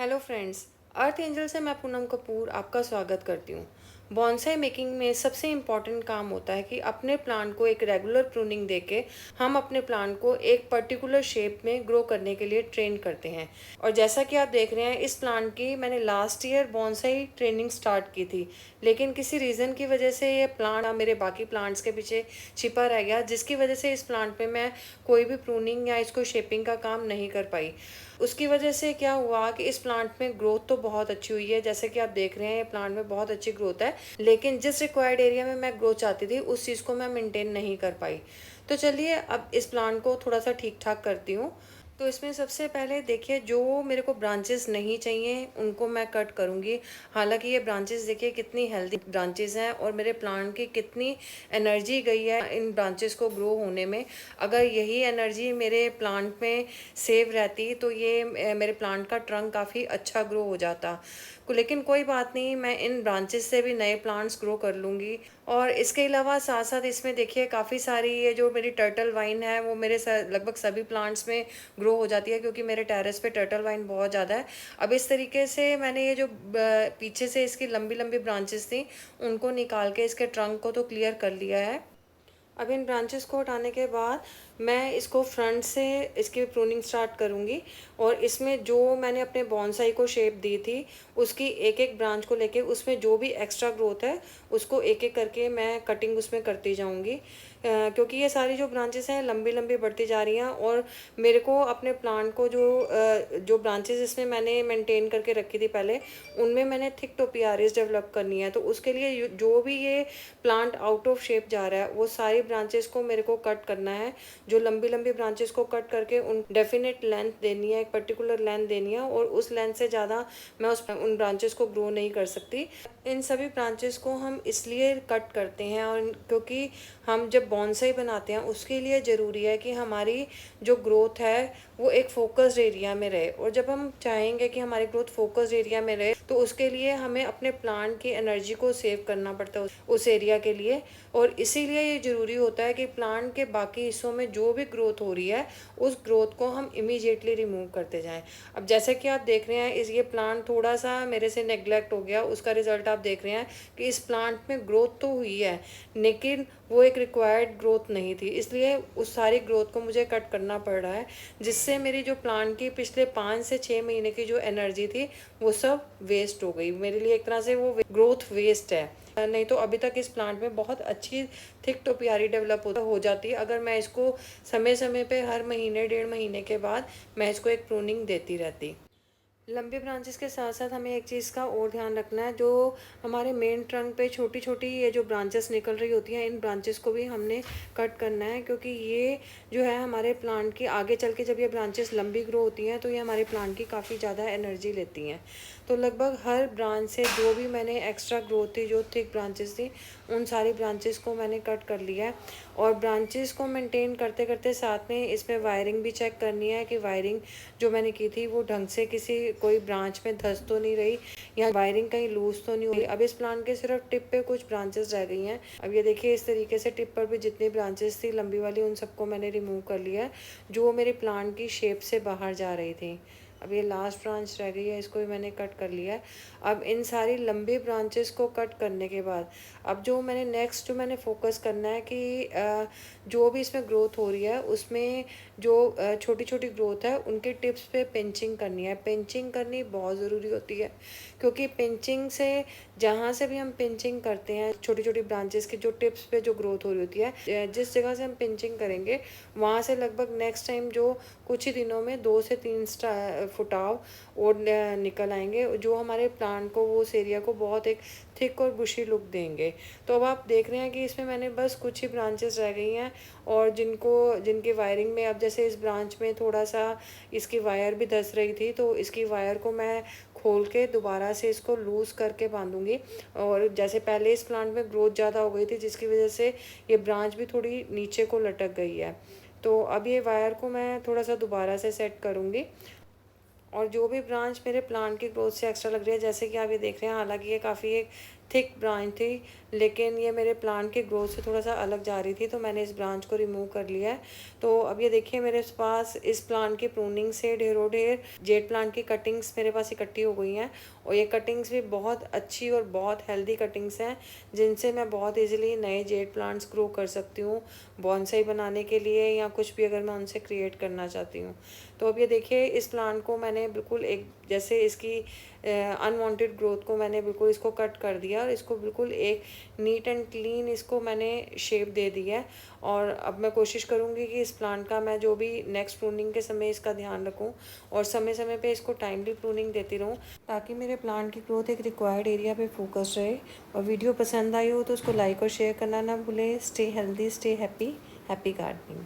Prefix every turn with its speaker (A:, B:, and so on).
A: Hello friends. अर्थ angel से मैं पूनम कपूर आपका स्वागत करती हूँ। बॉन्साई मेकिंग में सबसे इम्पॉर्टेंट काम होता है कि अपने प्लांट को एक रेगुलर प्रूनिंग देके हम अपने प्लांट को एक पर्टिकुलर शेप में ग्रो करने के लिए ट्रेन करते हैं। और जैसा कि आप देख रहे हैं, इस प्लांट की मैंने last year bonsai training start की थी, लेकिन किसी रीज़न की वजह से ये प्लांट मेरे बाकी प्लांट्स के पीछे छिपा रह गया, जिसकी वजह से इस प्लांट पे मैं कोई भी प्रूनिंग या इसको शेपिंग का काम नहीं कर पाई। उसकी वजह से क्या हुआ कि इस प्लांट में ग्रोथ तो बहुत अच्छी हुई है, जैसे कि आप देख रहे हैं ये प्लांट में बहुत अच्छी ग्रोथ है, लेकिन जिस रिक्वायर्ड एरिया में मैं ग्रोथ चाहती थी उस चीज़ को मैं मेंटेन नहीं कर पाई। तो चलिए अब इस प्लांट को थोड़ा सा ठीक ठाक करती हूँ। तो इसमें सबसे पहले देखिए, जो मेरे को ब्रांचेस नहीं चाहिए उनको मैं कट करूँगी। हालांकि ये ब्रांचेस देखिए कितनी हेल्दी ब्रांचेस हैं और मेरे प्लांट की कितनी एनर्जी गई है इन ब्रांचेस को ग्रो होने में। अगर यही एनर्जी मेरे प्लांट में सेव रहती तो ये मेरे प्लांट का ट्रंक काफ़ी अच्छा ग्रो हो जाता। लेकिन कोई बात नहीं, मैं इन ब्रांचेस से भी नए प्लांट्स ग्रो कर लूँगी। और इसके अलावा साथ साथ इसमें देखिए काफ़ी सारी ये जो मेरी टर्टल वाइन है वो मेरे लगभग सभी प्लांट्स में ग्रो हो जाती है, क्योंकि मेरे टेरेस पे टर्टल वाइन बहुत ज़्यादा है। अब इस तरीके से मैंने ये जो पीछे से इसकी लंबी लंबी ब्रांचेस थी उनको निकाल के इसके ट्रंक को तो क्लियर कर लिया है। अब इन ब्रांचेस को हटाने के बाद मैं इसको फ्रंट से इसकी प्रूनिंग स्टार्ट करूँगी। और इसमें जो मैंने अपने बॉन्साई को शेप दी थी उसकी एक एक ब्रांच को लेके उसमें जो भी एक्स्ट्रा ग्रोथ है उसको एक एक करके मैं कटिंग उसमें करती जाऊँगी, क्योंकि ये सारी जो ब्रांचेस हैं लंबी लंबी बढ़ती जा रही हैं। और मेरे को अपने प्लांट को जो ब्रांचेस इसमें मैंने मेंटेन करके रखी थी पहले, उनमें मैंने थिक टोपियारीज डेवलप करनी है। तो उसके लिए जो भी ये प्लांट आउट ऑफ शेप जा रहा है वो सारी ब्रांचेस को मेरे को कट करना है। जो लंबी लंबी ब्रांचेस को कट करके उन डेफिनेट लेंथ देनी है, एक पर्टिकुलर लेंथ देनी है, और उस लेंथ से ज़्यादा मैं उन ब्रांचेस को ग्रो नहीं कर सकती। इन सभी ब्रांचेस को हम इसलिए कट करते हैं और क्योंकि हम जब बॉन्साई बनाते हैं उसके लिए ज़रूरी है कि हमारी जो ग्रोथ है वो एक फोकस्ड एरिया में रहे। और जब हम चाहेंगे कि हमारी ग्रोथ फोकस्ड एरिया में रहे तो उसके लिए हमें अपने प्लांट की एनर्जी को सेव करना पड़ता है उस एरिया के लिए। और इसीलिए ये ज़रूरी होता है कि प्लांट के बाकी हिस्सों में जो भी ग्रोथ हो रही है उस ग्रोथ को हम इमीडिएटली रिमूव करते जाएं। अब जैसे कि आप देख रहे हैं, ये प्लांट थोड़ा सा मेरे से नेग्लेक्ट हो गया, उसका रिजल्ट आप देख रहे हैं कि इस प्लांट में ग्रोथ तो हुई है लेकिन वो एक रिक्वायर्ड ग्रोथ नहीं थी, इसलिए उस सारी ग्रोथ को मुझे कट करना पड़ रहा है, जिससे मेरी जो प्लांट की पिछले 5 से 6 महीने की जो एनर्जी थी वो सब वेस्ट हो गई। मेरे लिए एक तरह से वो ग्रोथ वेस्ट है। नहीं तो अभी तक इस प्लांट में बहुत अच्छी थिक टोपियारी डेवलप हो जाती है अगर मैं इसको समय समय पे हर महीने 1.5 महीने के बाद मैं इसको एक प्रूनिंग देती रहती। लंबी ब्रांचेस के साथ साथ हमें एक चीज़ का और ध्यान रखना है, जो हमारे मेन ट्रंक पे छोटी छोटी ये जो ब्रांचेस निकल रही होती हैं इन ब्रांचेस को भी हमने कट करना है, क्योंकि ये जो है हमारे प्लांट की आगे चल के जब ये ब्रांचेस लंबी ग्रो होती हैं तो ये हमारे प्लांट की काफ़ी ज़्यादा एनर्जी लेती हैं। तो लगभग हर ब्रांच से जो भी मैंने एक्स्ट्रा ग्रोथ थी, जो थिक ब्रांचेस थी, उन सारी ब्रांचेस को मैंने कट कर लिया है। और ब्रांचेस को मेंटेन करते करते साथ में इसमें वायरिंग भी चेक करनी है कि वायरिंग जो मैंने की थी वो ढंग से किसी कोई ब्रांच में धंस तो नहीं रही या वायरिंग कहीं लूज तो नहीं हुई। अब इस प्लांट के सिर्फ टिप पे कुछ ब्रांचेस रह गई हैं। अब ये देखिए इस तरीके से टिप पर भी जितनी ब्रांचेस थी लंबी वाली उन सबको मैंने रिमूव कर लिया है, जो मेरे प्लांट की शेप से बाहर जा रही थी। अब ये लास्ट ब्रांच रह गई है, इसको भी मैंने कट कर लिया है। अब इन सारी लंबी ब्रांचेस को कट करने के बाद अब जो मैंने नेक्स्ट जो मैंने फोकस करना है कि जो भी इसमें ग्रोथ हो रही है उसमें जो छोटी छोटी ग्रोथ है उनके टिप्स पे पिंचिंग करनी है। पिंचिंग करनी बहुत ज़रूरी होती है, क्योंकि पिंचिंग से जहाँ से भी हम पिंचिंग करते हैं छोटी छोटी ब्रांचेस की जो टिप्स पे जो ग्रोथ हो रही होती है, जिस जगह से हम पिंचिंग करेंगे वहाँ से लगभग नेक्स्ट टाइम जो कुछ ही दिनों में 2 से 3 फुटाव और निकल आएंगे, जो हमारे प्लांट को वो उस एरिया को बहुत एक थिक और बुशी लुक देंगे। तो अब आप देख रहे हैं कि इसमें मैंने बस कुछ ही ब्रांचेस रह गई हैं और जिनकी वायरिंग में अब जैसे इस ब्रांच में थोड़ा सा इसकी वायर भी धंस रही थी, तो इसकी वायर को मैं खोल के दोबारा से इसको लूज़ करके बांधूंगी। और जैसे पहले इस प्लांट में ग्रोथ ज़्यादा हो गई थी जिसकी वजह से ये ब्रांच भी थोड़ी नीचे को लटक गई है। तो अब ये वायर को मैं थोड़ा सा दोबारा से सेट करूँगी। और जो भी ब्रांच मेरे प्लांट की ग्रोथ से एक्स्ट्रा लग रही है, जैसे कि आप ये देख रहे हैं, हालांकि ये काफ़ी एक थिक ब्रांच थी, लेकिन ये मेरे प्लांट के ग्रोथ से थोड़ा सा अलग जा रही थी, तो मैंने इस ब्रांच को रिमूव कर लिया है। तो अब ये देखिए मेरे पास इस प्लांट की प्रूनिंग से ढेरों ढेर जेड प्लांट की कटिंग्स मेरे पास इकट्ठी हो गई हैं, और ये कटिंग्स भी बहुत अच्छी और बहुत हेल्दी कटिंग्स हैं, जिनसे मैं बहुत इजीली नए जेड प्लांट्स ग्रो कर सकती हूँ बॉन्साई बनाने के लिए, या कुछ भी अगर मैं उनसे क्रिएट करना चाहती हूँ। तो अब ये देखिए इस प्लांट को मैंने बिल्कुल एक जैसे इसकी अनवांटेड ग्रोथ को मैंने बिल्कुल इसको कट कर दिया, और इसको बिल्कुल एक नीट एंड क्लीन इसको मैंने शेप दे दी है। और अब मैं कोशिश करूँगी कि इस प्लांट का मैं जो भी नेक्स्ट प्रूनिंग के समय इसका ध्यान रखूँ, और समय समय पे इसको टाइमली प्रूनिंग देती रहूँ, ताकि मेरे प्लांट की ग्रोथ एक रिक्वायर्ड एरिया पे फोकस रहे। और वीडियो पसंद आई हो तो उसको लाइक और शेयर करना ना भूलें। Stay healthy, stay happy, happy gardening.